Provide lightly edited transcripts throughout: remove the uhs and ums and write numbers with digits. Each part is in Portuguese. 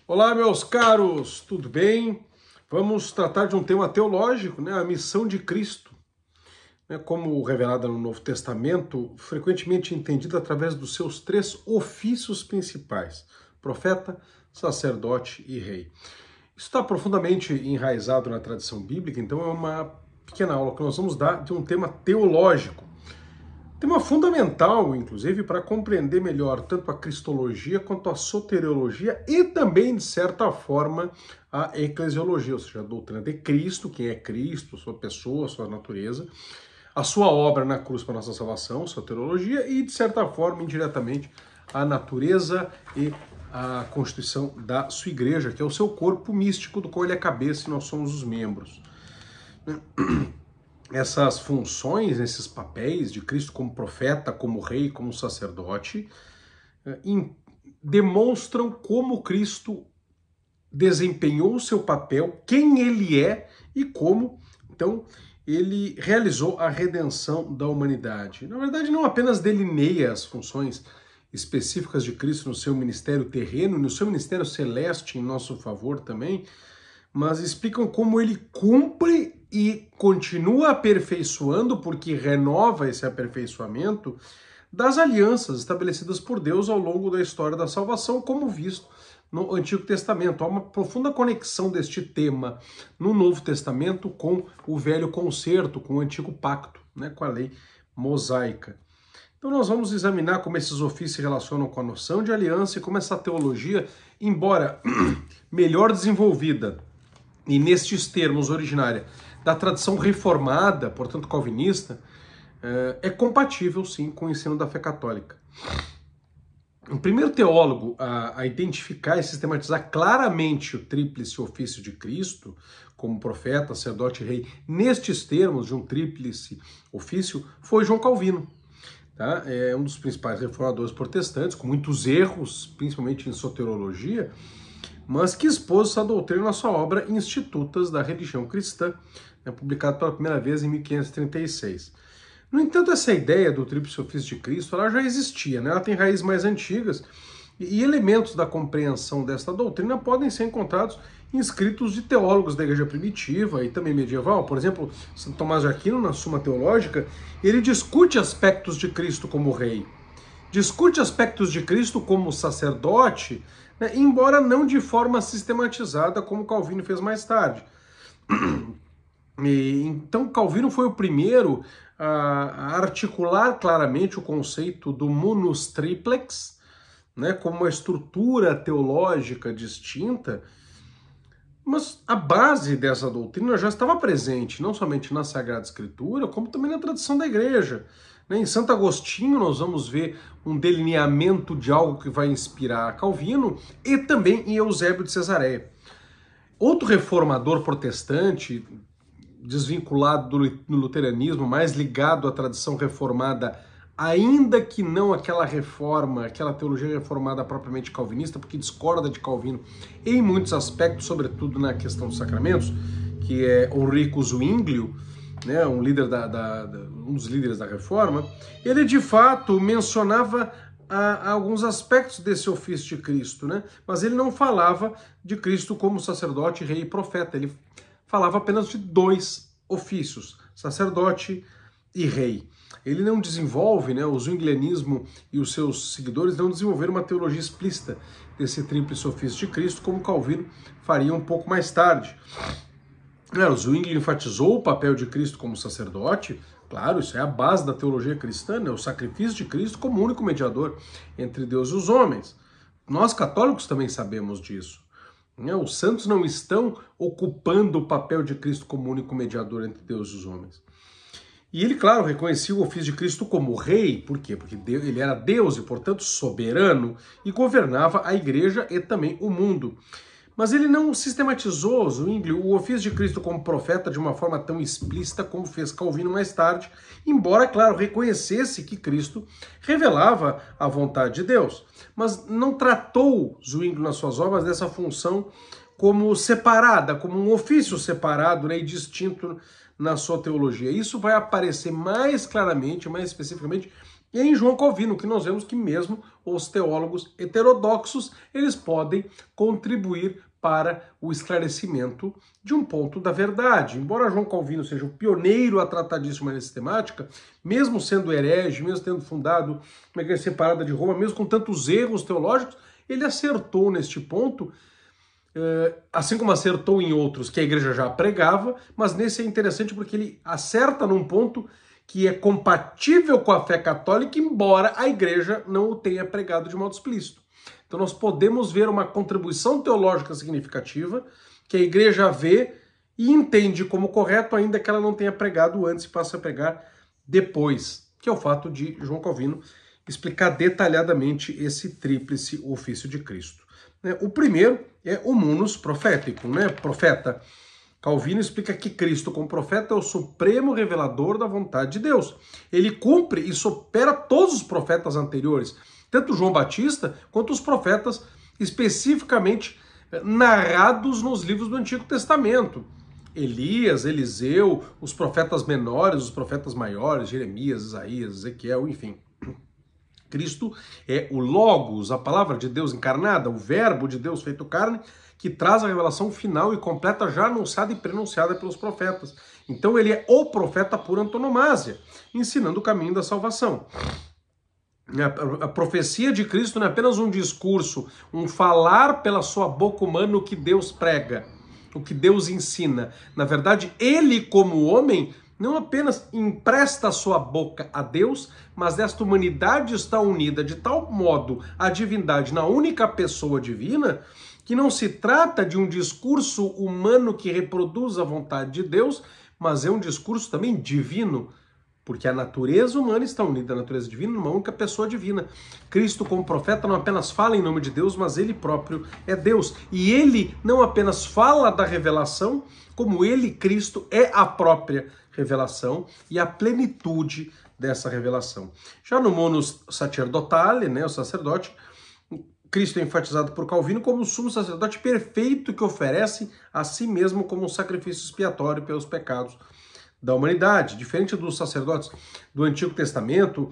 Olá, meus caros, tudo bem? Vamos tratar de um tema teológico, né? A missão de Cristo, né? Como revelada no Novo Testamento, frequentemente entendida através dos seus três ofícios principais: profeta, sacerdote e rei. Isso está profundamente enraizado na tradição bíblica, então é uma pequena aula que nós vamos dar de um tema teológico. Tema fundamental, inclusive, para compreender melhor tanto a cristologia quanto a soteriologia e também, de certa forma, a eclesiologia, ou seja, a doutrina de Cristo, quem é Cristo, sua pessoa, sua natureza, a sua obra na cruz para a nossa salvação, soteriologia, e, de certa forma, indiretamente, a natureza e a constituição da sua igreja, que é o seu corpo místico, do qual ele é a cabeça e nós somos os membros. Essas funções, esses papéis de Cristo como profeta, como rei, como sacerdote, demonstram como Cristo desempenhou o seu papel, quem ele é e como, então, ele realizou a redenção da humanidade. Na verdade, não apenas delineia as funções específicas de Cristo no seu ministério terreno, no seu ministério celeste em nosso favor também, mas explicam como ele cumpre e continua aperfeiçoando, porque renova esse aperfeiçoamento das alianças estabelecidas por Deus ao longo da história da salvação, como visto no Antigo Testamento. Há uma profunda conexão deste tema no Novo Testamento com o Velho Concerto, com o Antigo Pacto, né, com a lei mosaica. Então nós vamos examinar como esses ofícios se relacionam com a noção de aliança e como essa teologia, embora melhor desenvolvida e nestes termos originária da tradição reformada, portanto calvinista, é compatível sim com o ensino da fé católica. O primeiro teólogo a identificar e sistematizar claramente o tríplice ofício de Cristo, como profeta, sacerdote e rei, nestes termos de um tríplice ofício, foi João Calvino. Tá? É um dos principais reformadores protestantes, com muitos erros, principalmente em soteriologia, mas que expôs essa doutrina na sua obra Institutas da Religião Cristã, né, publicado pela primeira vez em 1536. No entanto, essa ideia do tríplice ofício de Cristo ela já existia, né? Ela tem raízes mais antigas e elementos da compreensão desta doutrina podem ser encontrados em escritos de teólogos da igreja primitiva e também medieval. Por exemplo, Santo Tomás de Aquino, na Suma Teológica, ele discute aspectos de Cristo como rei, discute aspectos de Cristo como sacerdote, né, embora não de forma sistematizada, como Calvino fez mais tarde. Então, Calvino foi o primeiro a articular claramente o conceito do munus triplex, né, como uma estrutura teológica distinta, mas a base dessa doutrina já estava presente, não somente na Sagrada Escritura, como também na tradição da igreja. Em Santo Agostinho nós vamos ver um delineamento de algo que vai inspirar Calvino e também em Eusébio de Cesareia. Outro reformador protestante, desvinculado do luteranismo, mais ligado à tradição reformada, ainda que não aquela reforma, aquela teologia reformada propriamente calvinista, porque discorda de Calvino em muitos aspectos, sobretudo na questão dos sacramentos, que é Ulrico Zwinglio, né, um dos líderes da reforma. Ele de fato mencionava alguns aspectos desse ofício de Cristo, né, mas ele não falava de Cristo como sacerdote, rei e profeta. Ele falava apenas de dois ofícios, sacerdote e rei. Ele não desenvolve, né, o zwinglianismo e os seus seguidores não desenvolveram uma teologia explícita desse tríplice ofício de Cristo, como Calvino faria um pouco mais tarde. O Zwingli enfatizou o papel de Cristo como sacerdote, claro, isso é a base da teologia cristã, né, o sacrifício de Cristo como único mediador entre Deus e os homens. Nós católicos também sabemos disso. Os santos não estão ocupando o papel de Cristo como único mediador entre Deus e os homens. E ele, claro, reconhecia o ofício de Cristo como rei. Por quê? Porque ele era Deus e, portanto, soberano e governava a igreja e também o mundo. Mas ele não sistematizou, Zwingli, o ofício de Cristo como profeta de uma forma tão explícita como fez Calvino mais tarde, embora, claro, reconhecesse que Cristo revelava a vontade de Deus. Mas não tratou Zwingli nas suas obras dessa função como separada, como um ofício separado, né, e distinto na sua teologia. Isso vai aparecer mais claramente, mais especificamente, E é em João Calvino que nós vemos que mesmo os teólogos heterodoxos, eles podem contribuir para o esclarecimento de um ponto da verdade. Embora João Calvino seja o pioneiro a tratar disso de maneira sistemática, mesmo sendo herege, mesmo tendo fundado uma igreja separada de Roma, mesmo com tantos erros teológicos, ele acertou neste ponto, assim como acertou em outros que a igreja já pregava, mas nesse é interessante porque ele acerta num ponto que é compatível com a fé católica, embora a igreja não o tenha pregado de modo explícito. Então nós podemos ver uma contribuição teológica significativa que a igreja vê e entende como correto, ainda que ela não tenha pregado antes e passe a pregar depois, que é o fato de João Calvino explicar detalhadamente esse tríplice ofício de Cristo. O primeiro é o munus profético, profeta. Calvino explica que Cristo, como profeta, é o supremo revelador da vontade de Deus. Ele cumpre e supera todos os profetas anteriores, tanto João Batista quanto os profetas especificamente narrados nos livros do Antigo Testamento. Elias, Eliseu, os profetas menores, os profetas maiores, Jeremias, Isaías, Ezequiel, enfim. Cristo é o Logos, a palavra de Deus encarnada, o verbo de Deus feito carne, que traz a revelação final e completa já anunciada e prenunciada pelos profetas. Então ele é o profeta por antonomasia, ensinando o caminho da salvação. A profecia de Cristo não é apenas um discurso, um falar pela sua boca humana o que Deus prega, o que Deus ensina. Na verdade, ele como homem não apenas empresta a sua boca a Deus, mas esta humanidade está unida de tal modo à divindade na única pessoa divina, que não se trata de um discurso humano que reproduz a vontade de Deus, mas é um discurso também divino, porque a natureza humana está unida à natureza divina numa única pessoa divina. Cristo, como profeta, não apenas fala em nome de Deus, mas ele próprio é Deus. E ele não apenas fala da revelação, como ele, Cristo, é a própria revelação e a plenitude dessa revelação. Já no munus sacerdotale, o sacerdote, Cristo é enfatizado por Calvino como o sumo sacerdote perfeito que oferece a si mesmo como um sacrifício expiatório pelos pecados da humanidade. Diferente dos sacerdotes do Antigo Testamento,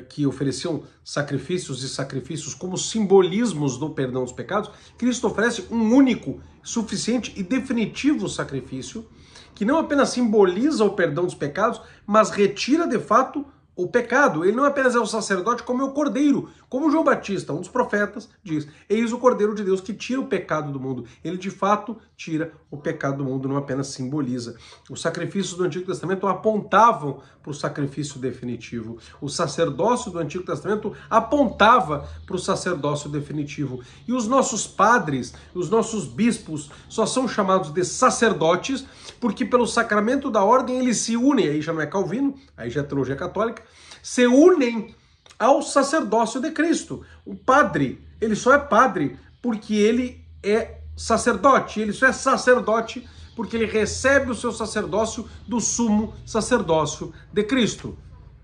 que ofereciam sacrifícios como simbolismos do perdão dos pecados, Cristo oferece um único, suficiente e definitivo sacrifício que não apenas simboliza o perdão dos pecados, mas retira de fato o pecado. Ele não apenas é o sacerdote, como é o cordeiro. Como João Batista, um dos profetas, diz: eis o cordeiro de Deus que tira o pecado do mundo. Ele de fato tira o pecado do mundo, não apenas simboliza. Os sacrifícios do Antigo Testamento apontavam para o sacrifício definitivo. O sacerdócio do Antigo Testamento apontava para o sacerdócio definitivo. E os nossos padres, os nossos bispos, só são chamados de sacerdotes porque pelo sacramento da ordem eles se unem, aí já não é Calvino, aí já é teologia católica, se unem ao sacerdócio de Cristo. O padre, ele só é padre porque ele é sacerdote, ele só é sacerdote porque ele recebe o seu sacerdócio do sumo sacerdócio de Cristo.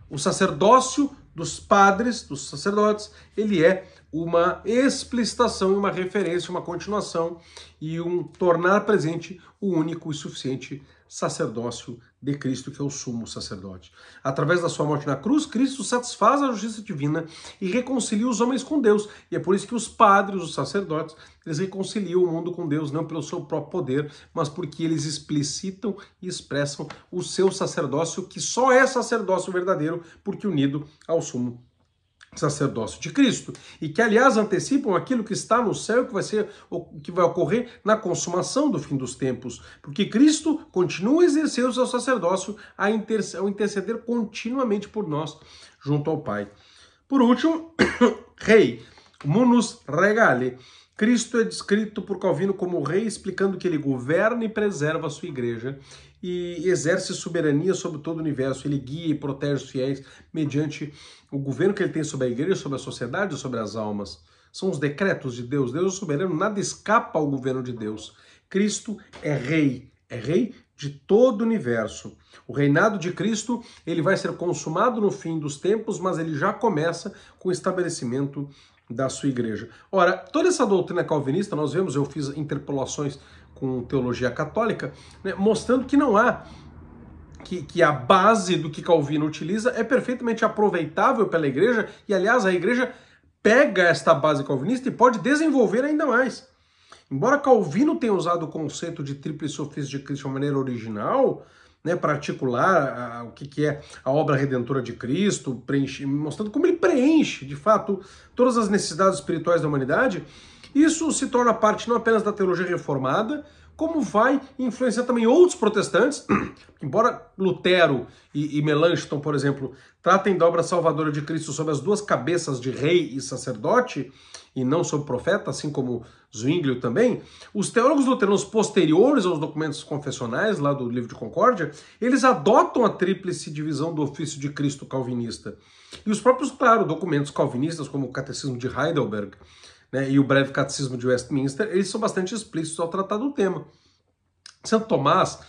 O sacerdócio dos padres, dos sacerdotes, ele é uma explicitação, uma referência, uma continuação e um tornar presente o único e suficiente sacerdócio de Cristo, que é o sumo sacerdote. Através da sua morte na cruz, Cristo satisfaz a justiça divina e reconcilia os homens com Deus. E é por isso que os padres, os sacerdotes, eles reconciliam o mundo com Deus, não pelo seu próprio poder, mas porque eles explicitam e expressam o seu sacerdócio, que só é sacerdócio verdadeiro, porque unido ao sumo sacerdócio de Cristo, e que aliás antecipam aquilo que está no céu, que vai ocorrer na consumação do fim dos tempos, porque Cristo continua a exercer o seu sacerdócio ao interceder continuamente por nós junto ao Pai. Por último, rei, munus regale. Cristo é descrito por Calvino como rei, explicando que ele governa e preserva a sua igreja e exerce soberania sobre todo o universo. Ele guia e protege os fiéis mediante o governo que ele tem sobre a igreja, sobre a sociedade e sobre as almas. São os decretos de Deus. Deus é soberano, nada escapa ao governo de Deus. Cristo é rei de todo o universo. O reinado de Cristo, ele vai ser consumado no fim dos tempos, mas ele já começa com o estabelecimento da sua igreja. Ora, toda essa doutrina calvinista, nós vemos, eu fiz interpolações com teologia católica, mostrando que não há que a base do que Calvino utiliza é perfeitamente aproveitável pela igreja, e aliás a igreja pega esta base calvinista e pode desenvolver ainda mais. Embora Calvino tenha usado o conceito de tríplice ofício de Cristo de uma maneira original, né, para articular o que é a obra redentora de Cristo, mostrando como ele preenche, de fato, todas as necessidades espirituais da humanidade, isso se torna parte não apenas da teologia reformada, como vai influenciar também outros protestantes, embora Lutero e Melanchthon, por exemplo, tratem da obra salvadora de Cristo sob as duas cabeças de rei e sacerdote, e não sob profeta, assim como Zwinglio também, os teólogos luteranos posteriores aos documentos confessionais, lá do Livro de Concórdia, eles adotam a tríplice divisão do ofício de Cristo calvinista. E os próprios, claro, documentos calvinistas, como o Catecismo de Heidelberg, né, e o Breve Catecismo de Westminster, eles são bastante explícitos ao tratar do tema. Santo Tomás,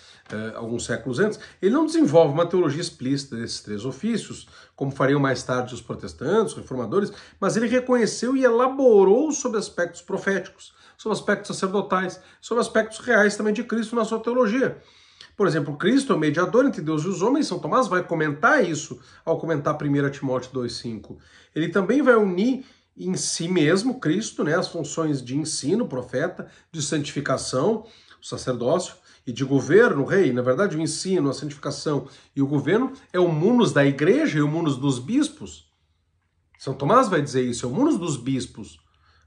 alguns séculos antes, ele não desenvolve uma teologia explícita desses três ofícios, como fariam mais tarde os protestantes, os reformadores, mas ele reconheceu e elaborou sobre aspectos proféticos, sobre aspectos sacerdotais, sobre aspectos reais também de Cristo na sua teologia. Por exemplo, Cristo é o mediador entre Deus e os homens. São Tomás vai comentar isso ao comentar 1 Timóteo 2,5. Ele também vai unir em si mesmo, Cristo, né, as funções de ensino, profeta, de santificação, o sacerdócio, e de governo, o rei. Na verdade, o ensino, a santificação e o governo é o munus da igreja e o munus dos bispos. São Tomás vai dizer isso, é o munus dos bispos.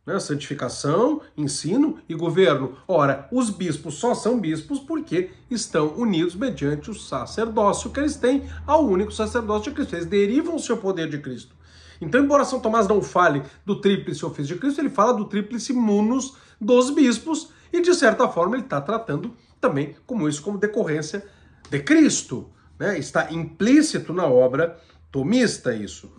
Né? Santificação, ensino e governo. Ora, os bispos só são bispos porque estão unidos mediante o sacerdócio que eles têm ao único sacerdócio de Cristo. Eles derivam o seu poder de Cristo. Então, embora São Tomás não fale do tríplice ofício de Cristo, ele fala do tríplice munus dos bispos e, de certa forma, ele está tratando também como isso como decorrência de Cristo. Né? Está implícito na obra tomista isso.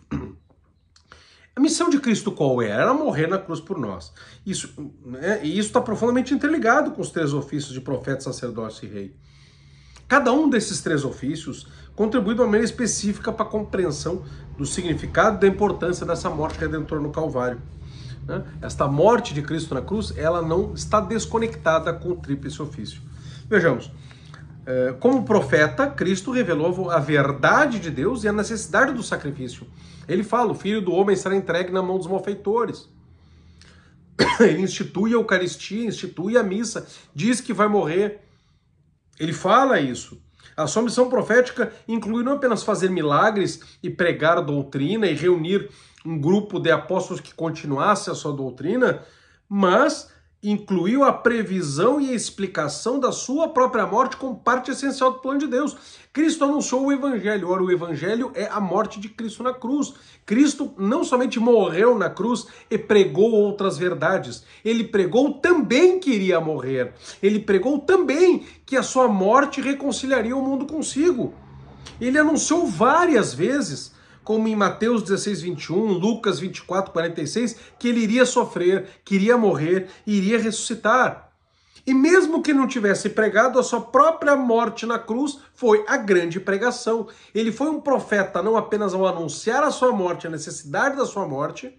A missão de Cristo qual era? Era morrer na cruz por nós. Isso, né? E isso está profundamente interligado com os três ofícios de profeta, sacerdócio e rei. Cada um desses três ofícios contribui de uma maneira específica para a compreensão do significado e da importância dessa morte redentora no Calvário. Né? Esta morte de Cristo na cruz, ela não está desconectada com o tríplice ofício. Vejamos, como profeta, Cristo revelou a verdade de Deus e a necessidade do sacrifício. Ele fala, o Filho do Homem será entregue na mão dos malfeitores. Ele institui a Eucaristia, institui a missa, diz que vai morrer. Ele fala isso. A sua missão profética inclui não apenas fazer milagres e pregar a doutrina e reunir um grupo de apóstolos que continuasse a sua doutrina, mas incluiu a previsão e a explicação da sua própria morte como parte essencial do plano de Deus. Cristo anunciou o Evangelho. Ora, o Evangelho é a morte de Cristo na cruz. Cristo não somente morreu na cruz e pregou outras verdades, ele pregou também que iria morrer. Ele pregou também que a sua morte reconciliaria o mundo consigo. Ele anunciou várias vezes, como em Mateus 16, 21, Lucas 24, 46, que ele iria sofrer, que iria morrer e iria ressuscitar. E mesmo que não tivesse pregado, a sua própria morte na cruz foi a grande pregação. Ele foi um profeta não apenas ao anunciar a sua morte, a necessidade da sua morte,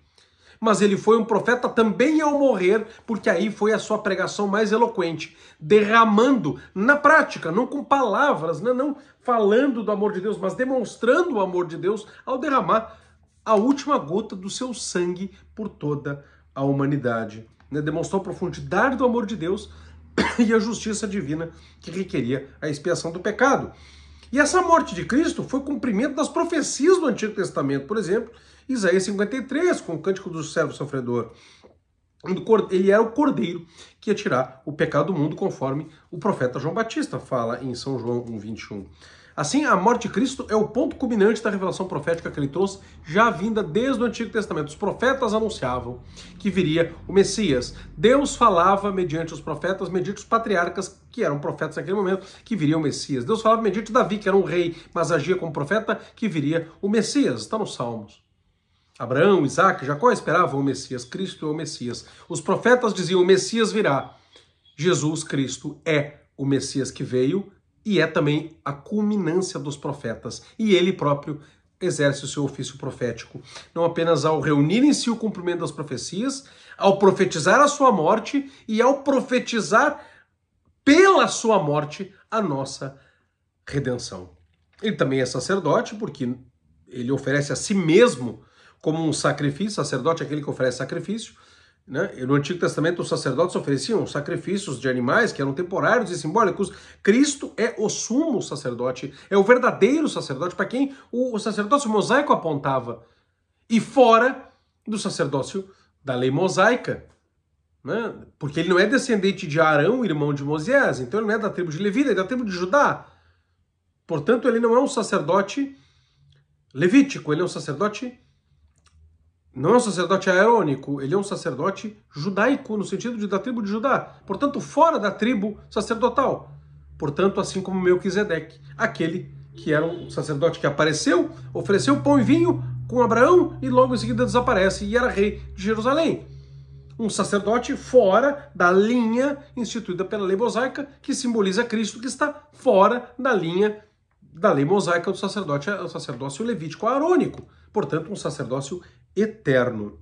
mas ele foi um profeta também ao morrer, porque aí foi a sua pregação mais eloquente, derramando na prática, não com palavras, não falando do amor de Deus, mas demonstrando o amor de Deus ao derramar a última gota do seu sangue por toda a humanidade. Demonstrou a profundidade do amor de Deus e a justiça divina que requeria a expiação do pecado. E essa morte de Cristo foi cumprimento das profecias do Antigo Testamento, por exemplo, Isaías 53, com o cântico do servo sofredor. Ele era o cordeiro que ia tirar o pecado do mundo, conforme o profeta João Batista fala em São João 1,21. Assim, a morte de Cristo é o ponto culminante da revelação profética que ele trouxe, já vinda desde o Antigo Testamento. Os profetas anunciavam que viria o Messias. Deus falava mediante os profetas, mediante os patriarcas, que eram profetas naquele momento, que viria o Messias. Deus falava mediante Davi, que era um rei, mas agia como profeta, que viria o Messias. Está nos Salmos. Abraão, Isaac, Jacó esperavam o Messias. Cristo é o Messias. Os profetas diziam, o Messias virá. Jesus Cristo é o Messias que veio, e é também a culminância dos profetas. E ele próprio exerce o seu ofício profético, não apenas ao reunir em si o cumprimento das profecias, ao profetizar a sua morte e ao profetizar pela sua morte a nossa redenção. Ele também é sacerdote porque ele oferece a si mesmo como um sacrifício. Sacerdote é aquele que oferece sacrifício, né? E no Antigo Testamento os sacerdotes ofereciam sacrifícios de animais que eram temporários e simbólicos. Cristo é o sumo sacerdote, é o verdadeiro sacerdote para quem o sacerdócio mosaico apontava, e fora do sacerdócio da lei mosaica, né? Porque ele não é descendente de Arão, irmão de Moisés, então ele não é da tribo de Levi, ele é da tribo de Judá. Portanto, ele não é um sacerdote levítico, ele é um sacerdote, não é um sacerdote aarônico, ele é um sacerdote judaico, no sentido de da tribo de Judá. Portanto, fora da tribo sacerdotal. Portanto, assim como Melquisedeque, aquele que era um sacerdote que apareceu, ofereceu pão e vinho com Abraão e logo em seguida desaparece e era rei de Jerusalém. Um sacerdote fora da linha instituída pela lei mosaica, que simboliza Cristo, que está fora da linha da lei mosaica do sacerdócio levítico aarônico. Portanto, um sacerdócio eterno.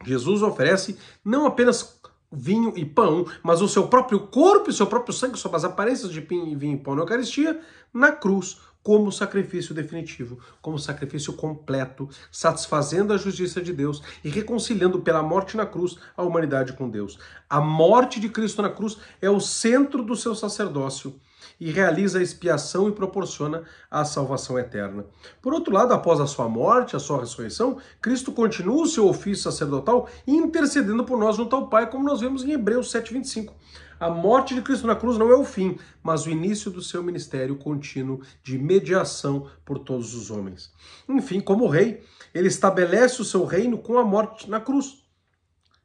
Jesus oferece não apenas vinho e pão, mas o seu próprio corpo e seu próprio sangue, sob as aparências de vinho e pão na Eucaristia, na cruz, como sacrifício definitivo, como sacrifício completo, satisfazendo a justiça de Deus e reconciliando pela morte na cruz a humanidade com Deus. A morte de Cristo na cruz é o centro do seu sacerdócio e realiza a expiação e proporciona a salvação eterna. Por outro lado, após a sua morte, a sua ressurreição, Cristo continua o seu ofício sacerdotal intercedendo por nós junto ao Pai, como nós vemos em Hebreus 7:25. A morte de Cristo na cruz não é o fim, mas o início do seu ministério contínuo de mediação por todos os homens. Enfim, como rei, ele estabelece o seu reino com a morte na cruz.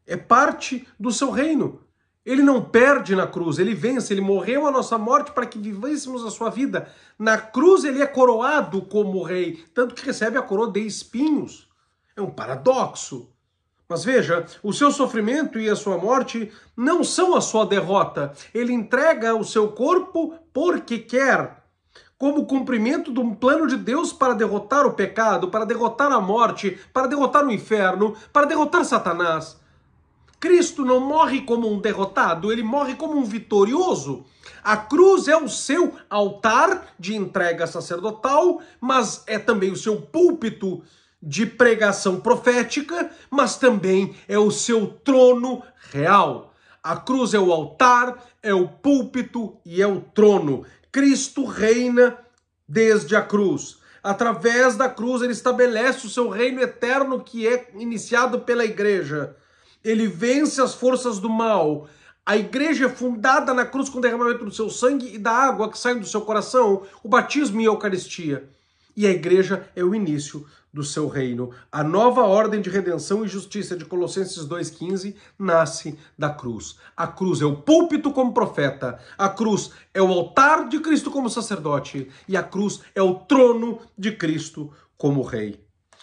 É parte do seu reino. Ele não perde na cruz, ele vence, ele morreu a nossa morte para que vivêssemos a sua vida. Na cruz ele é coroado como rei, tanto que recebe a coroa de espinhos. É um paradoxo. Mas veja, o seu sofrimento e a sua morte não são a sua derrota. Ele entrega o seu corpo porque quer, como cumprimento de um plano de Deus para derrotar o pecado, para derrotar a morte, para derrotar o inferno, para derrotar Satanás. Cristo não morre como um derrotado, ele morre como um vitorioso. A cruz é o seu altar de entrega sacerdotal, mas é também o seu púlpito de pregação profética, mas também é o seu trono real. A cruz é o altar, é o púlpito e é o trono. Cristo reina desde a cruz. Através da cruz ele estabelece o seu reino eterno que é iniciado pela igreja. Ele vence as forças do mal. A igreja é fundada na cruz com o derramamento do seu sangue e da água que sai do seu coração, o batismo e a Eucaristia. E a igreja é o início do seu reino. A nova ordem de redenção e justiça de Colossenses 2,15 nasce da cruz. A cruz é o púlpito como profeta, a cruz é o altar de Cristo como sacerdote e a cruz é o trono de Cristo como rei.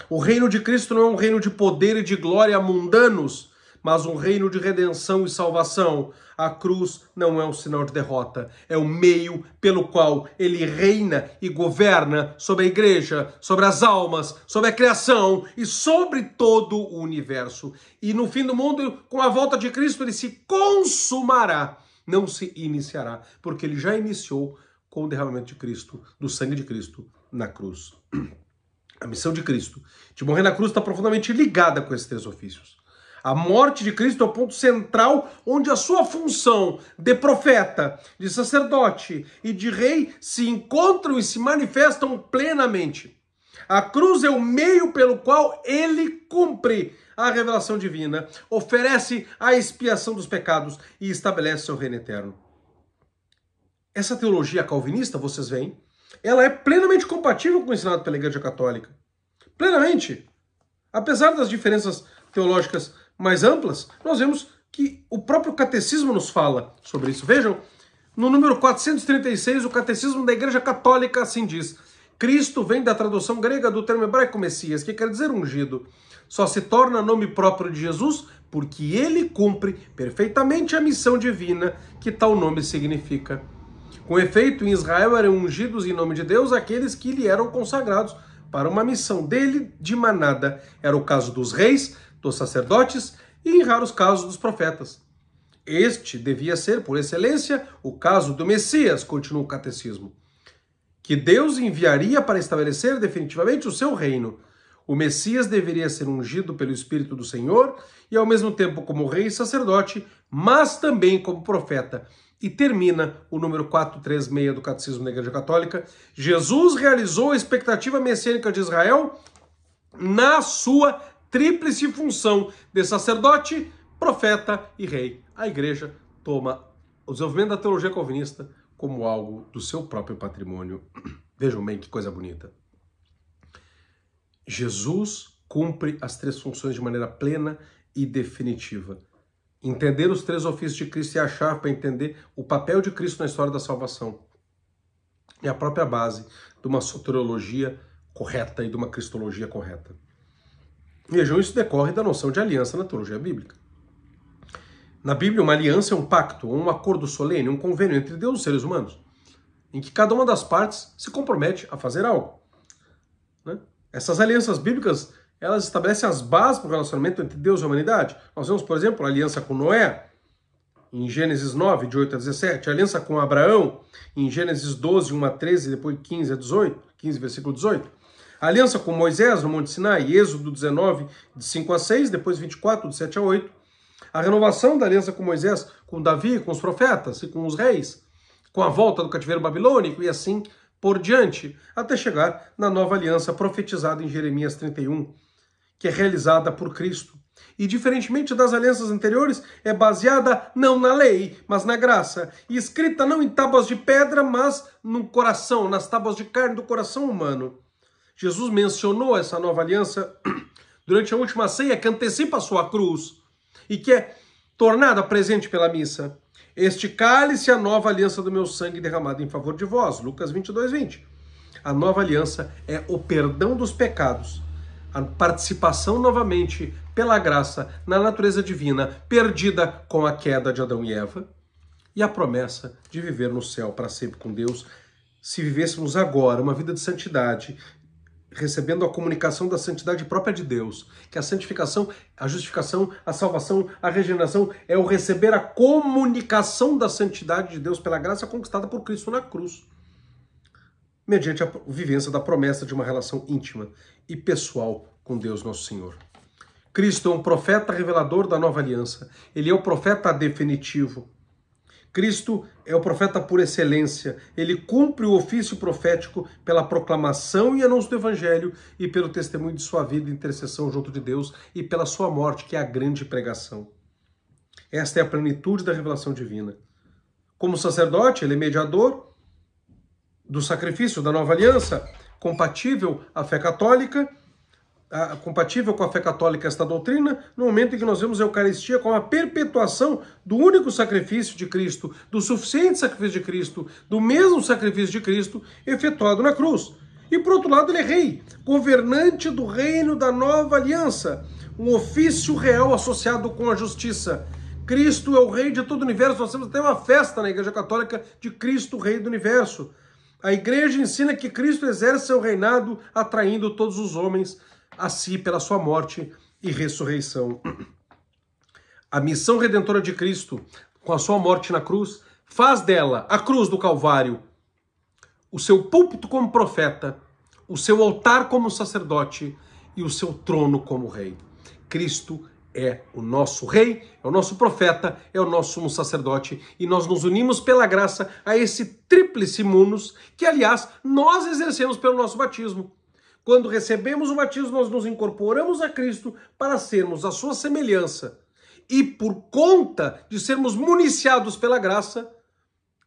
O reino de Cristo não é um reino de poder e de glória mundanos, mas um reino de redenção e salvação. A cruz não é um sinal de derrota, é o meio pelo qual ele reina e governa sobre a igreja, sobre as almas, sobre a criação e sobre todo o universo. E no fim do mundo, com a volta de Cristo, ele se consumará, não se iniciará, porque ele já iniciou com o derramamento de Cristo, do sangue de Cristo na cruz. A missão de Cristo de morrer na cruz está profundamente ligada com esses três ofícios. A morte de Cristo é o ponto central onde a sua função de profeta, de sacerdote e de rei se encontram e se manifestam plenamente. A cruz é o meio pelo qual ele cumpre a revelação divina, oferece a expiação dos pecados e estabelece seu reino eterno. Essa teologia calvinista, vocês veem, ela é plenamente compatível com o ensinado pela Igreja Católica. Plenamente. Apesar das diferenças teológicas mais amplas, nós vemos que o próprio catecismo nos fala sobre isso. Vejam, no número 436, o catecismo da Igreja Católica assim diz: Cristo vem da tradução grega do termo hebraico Messias, que quer dizer ungido. Só se torna nome próprio de Jesus porque ele cumpre perfeitamente a missão divina que tal nome significa. Com efeito, em Israel eram ungidos em nome de Deus aqueles que lhe eram consagrados para uma missão dele de manada. Era o caso dos reis, dos sacerdotes e, em raros casos, dos profetas. Este devia ser, por excelência, o caso do Messias, continua o catecismo, que Deus enviaria para estabelecer definitivamente o seu reino. O Messias deveria ser ungido pelo Espírito do Senhor e ao mesmo tempo como rei e sacerdote, mas também como profeta. E termina o número 436 do Catecismo da Igreja Católica. Jesus realizou a expectativa messiânica de Israel na sua tríplice função de sacerdote, profeta e rei. A Igreja toma o desenvolvimento da teologia calvinista como algo do seu próprio patrimônio. Vejam bem que coisa bonita. Jesus cumpre as três funções de maneira plena e definitiva. Entender os três ofícios de Cristo é a chave para entender o papel de Cristo na história da salvação. É a própria base de uma soteriologia correta e de uma cristologia correta. Vejam, isso decorre da noção de aliança na teologia bíblica. Na Bíblia, uma aliança é um pacto, um acordo solene, um convênio entre Deus e os seres humanos, em que cada uma das partes se compromete a fazer algo. Né? Essas alianças bíblicas, elas estabelecem as bases para o relacionamento entre Deus e a humanidade. Nós vemos, por exemplo, a aliança com Noé, em Gênesis 9, de 8 a 17, a aliança com Abraão, em Gênesis 12, 1 a 13, depois 15 a 18, 15, versículo 18. A aliança com Moisés, no Monte Sinai, Êxodo 19, de 5 a 6, depois 24, de 7 a 8. A renovação da aliança com Moisés, com Davi, com os profetas e com os reis, com a volta do cativeiro babilônico e assim por diante, até chegar na nova aliança profetizada em Jeremias 31, que é realizada por Cristo. E, diferentemente das alianças anteriores, é baseada não na lei, mas na graça, e escrita não em tábuas de pedra, mas no coração, nas tábuas de carne do coração humano. Jesus mencionou essa nova aliança durante a última ceia, que antecipa a sua cruz, e que é tornada presente pela missa. Este cálice é a nova aliança do meu sangue derramado em favor de vós. Lucas 22, 20. A nova aliança é o perdão dos pecados, a participação novamente pela graça na natureza divina, perdida com a queda de Adão e Eva, e a promessa de viver no céu para sempre com Deus, se vivêssemos agora uma vida de santidade, recebendo a comunicação da santidade própria de Deus, que a santificação, a justificação, a salvação, a regeneração é o receber a comunicação da santidade de Deus pela graça conquistada por Cristo na cruz, mediante a vivência da promessa de uma relação íntima e pessoal com Deus nosso Senhor. Cristo é um profeta revelador da nova aliança, ele é o profeta definitivo. Cristo é o profeta por excelência, ele cumpre o ofício profético pela proclamação e anúncio do Evangelho e pelo testemunho de sua vida e intercessão junto de Deus e pela sua morte, que é a grande pregação. Esta é a plenitude da revelação divina. Como sacerdote, ele é mediador do sacrifício da nova aliança, compatível à fé católica, compatível com a fé católica esta doutrina, no momento em que nós vemos a Eucaristia como a perpetuação do único sacrifício de Cristo, do suficiente sacrifício de Cristo, do mesmo sacrifício de Cristo efetuado na cruz. E por outro lado ele é rei, governante do reino da nova aliança, um ofício real associado com a justiça. Cristo é o rei de todo o universo, nós temos até uma festa na Igreja Católica de Cristo, rei do universo. A Igreja ensina que Cristo exerce seu reinado atraindo todos os homens a si pela sua morte e ressurreição. A missão redentora de Cristo, com a sua morte na cruz, faz dela, a cruz do Calvário, o seu púlpito como profeta, o seu altar como sacerdote e o seu trono como rei. Cristo é o nosso rei, é o nosso profeta, é o nosso sumo sacerdote, e nós nos unimos pela graça a esse tríplice munus, que aliás nós exercemos pelo nosso batismo. Quando recebemos o batismo, nós nos incorporamos a Cristo para sermos a sua semelhança. E por conta de sermos municiados pela graça,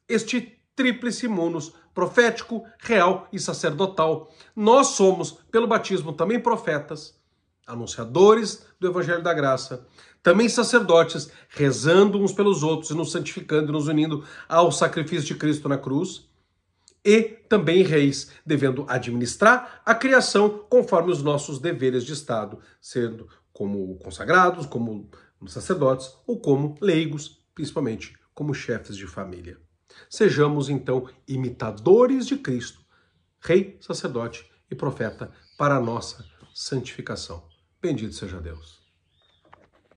este tríplice munus, profético, real e sacerdotal, nós somos, pelo batismo, também profetas, anunciadores do Evangelho da Graça, também sacerdotes, rezando uns pelos outros e nos santificando e nos unindo ao sacrifício de Cristo na cruz, e também reis, devendo administrar a criação conforme os nossos deveres de Estado, sendo como consagrados, como sacerdotes ou como leigos, principalmente como chefes de família. Sejamos, então, imitadores de Cristo, rei, sacerdote e profeta, para a nossa santificação. Bendito seja Deus.